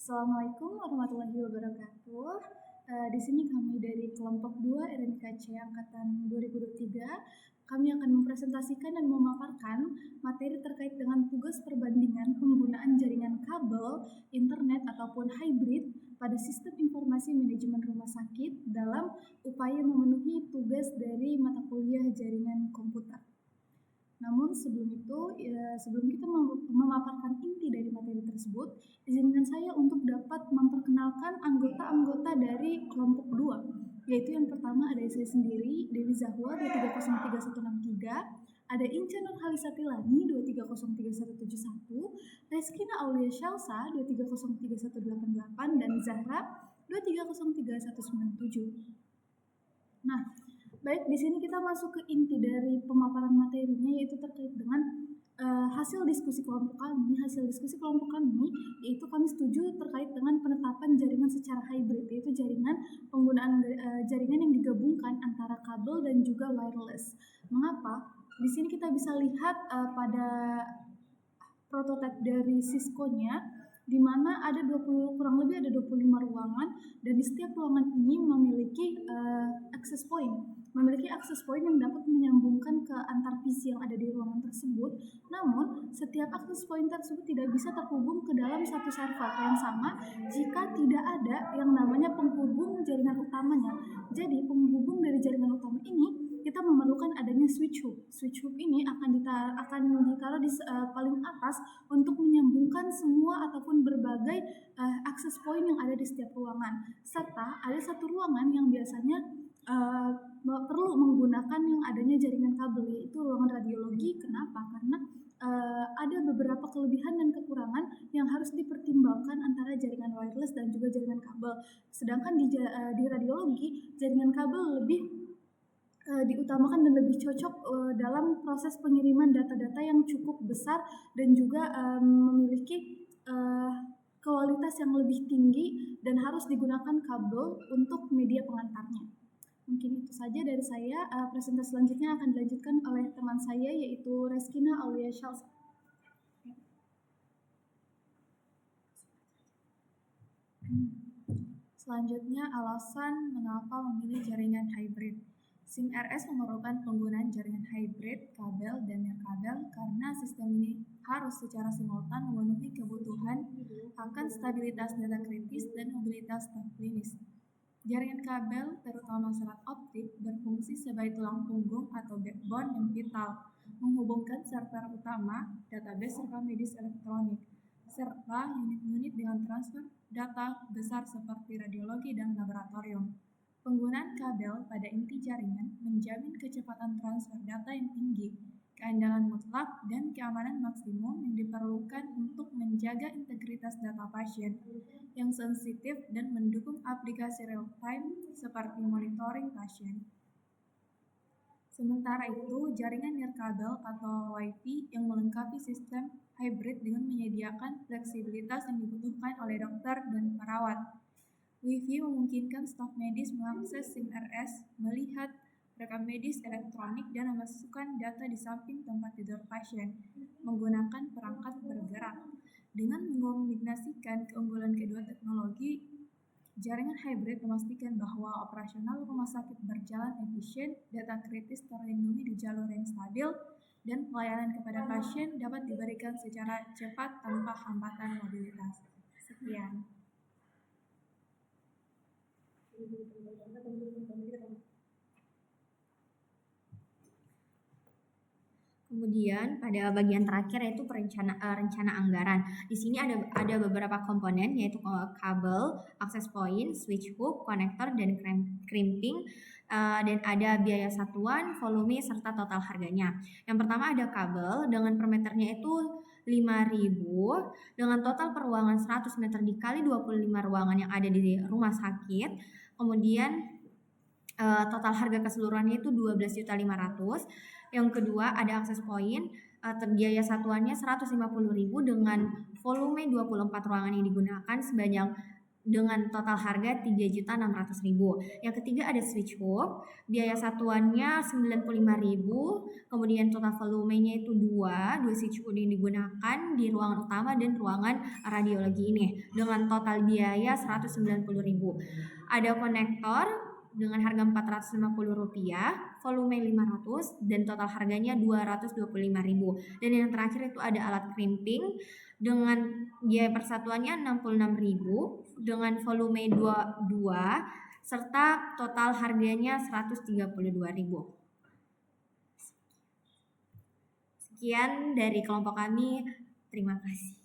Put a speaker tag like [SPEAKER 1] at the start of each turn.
[SPEAKER 1] Assalamualaikum warahmatullahi wabarakatuh. Di sini kami dari kelompok 2 RMKC angkatan 2023. Kami akan mempresentasikan dan memaparkan materi terkait dengan tugas perbandingan penggunaan jaringan kabel, internet ataupun hybrid pada sistem informasi manajemen rumah sakit dalam upaya memenuhi tugas dari mata kuliah jaringan komputer. Namun sebelum itu, sebelum kita memaparkan inti dari materi tersebut, izinkan saya untuk dapat memperkenalkan anggota-anggota dari kelompok 2, yaitu yang pertama ada saya sendiri, Dewi Zahwa 23033163, ada Inca Nurhalisatilani 23033171, Reskina Aulia Shalsa 23033188, dan Zahra 23033197. Nah, baik, di sini kita masuk ke inti dari pemaparan materinya, yaitu terkait dengan hasil diskusi kelompok kami. Hasil diskusi kelompok kami yaitu kami setuju terkait dengan penetapan jaringan secara hybrid, yaitu penggunaan jaringan yang digabungkan antara kabel dan juga wireless. Mengapa? Di sini kita bisa lihat pada prototipe dari Cisco-nya, di mana ada kurang lebih ada 25 ruangan, dan di setiap ruangan ini memiliki access point yang dapat menyambungkan ke antar PC yang ada di ruangan tersebut. Namun setiap access point tersebut tidak bisa terhubung ke dalam satu server yang sama jika tidak ada yang namanya penghubung jaringan utamanya. Jadi penghubung dari jaringan utama ini kita memerlukan adanya switch hook. Switch hook ini akan ditaruh di paling atas untuk menyambungkan semua ataupun berbagai access point yang ada di setiap ruangan. Serta ada satu ruangan yang biasanya perlu menggunakan yang adanya jaringan kabel, yaitu ruangan radiologi. Kenapa? Karena ada beberapa kelebihan dan kekurangan yang harus dipertimbangkan antara jaringan wireless dan juga jaringan kabel. Sedangkan di radiologi, jaringan kabel lebih diutamakan dan lebih cocok dalam proses pengiriman data-data yang cukup besar dan juga memiliki kualitas yang lebih tinggi dan harus digunakan kabel untuk media pengantarnya. Mungkin itu saja dari saya. Presentasi selanjutnya akan dilanjutkan oleh teman saya, yaitu Reskina Aulia Shalsa. Selanjutnya, alasan mengapa memilih jaringan hybrid. SIM-RS memerlukan penggunaan jaringan hybrid, kabel, dan nirkabel karena sistem ini harus secara simultan memenuhi kebutuhan akan stabilitas data kritis dan mobilitas staf klinis. Jaringan kabel, terutama serat optik, berfungsi sebagai tulang punggung atau backbone yang vital, menghubungkan server utama, database rekam medis elektronik, serta unit-unit dengan transfer data besar seperti radiologi dan laboratorium. Penggunaan kabel pada inti jaringan menjamin kecepatan transfer data yang tinggi, keandalan mutlak, dan keamanan maksimum yang diperlukan untuk menjaga integritas data pasien yang sensitif dan mendukung aplikasi real-time seperti monitoring pasien. Sementara itu, jaringan nirkabel atau Wi-Fi yang melengkapi sistem hybrid dengan menyediakan fleksibilitas yang dibutuhkan oleh dokter dan perawat. Wi-Fi memungkinkan staf medis mengakses SIM-RS, melihat rekam medis elektronik, dan memasukkan data di samping tempat tidur pasien menggunakan perangkat bergerak. Dengan mengombinasikan keunggulan kedua teknologi, jaringan hybrid memastikan bahwa operasional rumah sakit berjalan efisien, data kritis terlindungi di jalur yang stabil, dan pelayanan kepada pasien dapat diberikan secara cepat tanpa hambatan mobilitas. Sekian.
[SPEAKER 2] Kemudian pada bagian terakhir yaitu rencana anggaran. Di sini ada beberapa komponen, yaitu kabel, access point, switch hook, konektor, dan crimping, dan ada biaya satuan, volume, serta total harganya. Yang pertama ada kabel dengan per meternya itu 5.000 dengan total per ruangan 100 meter dikali 25 ruangan yang ada di rumah sakit. Kemudian total harga keseluruhannya itu 12.500.000. Yang kedua ada access point, biaya satuannya 150.000 dengan volume 24 ruangan yang digunakan sebanyak dengan total harga 3.600.000. Yang ketiga ada switch hook, biaya satuannya 95.000, kemudian total volumenya itu dua switch hook yang digunakan di ruangan utama dan ruangan radiologi ini dengan total biaya 190.000. Ada konektor dengan harga Rp450, volume 500 dan total harganya Rp225.000. Dan yang terakhir itu ada alat crimping dengan biaya persatuannya 66.000 dengan volume 2 serta total harganya 132.000. Sekian dari kelompok kami. Terima kasih.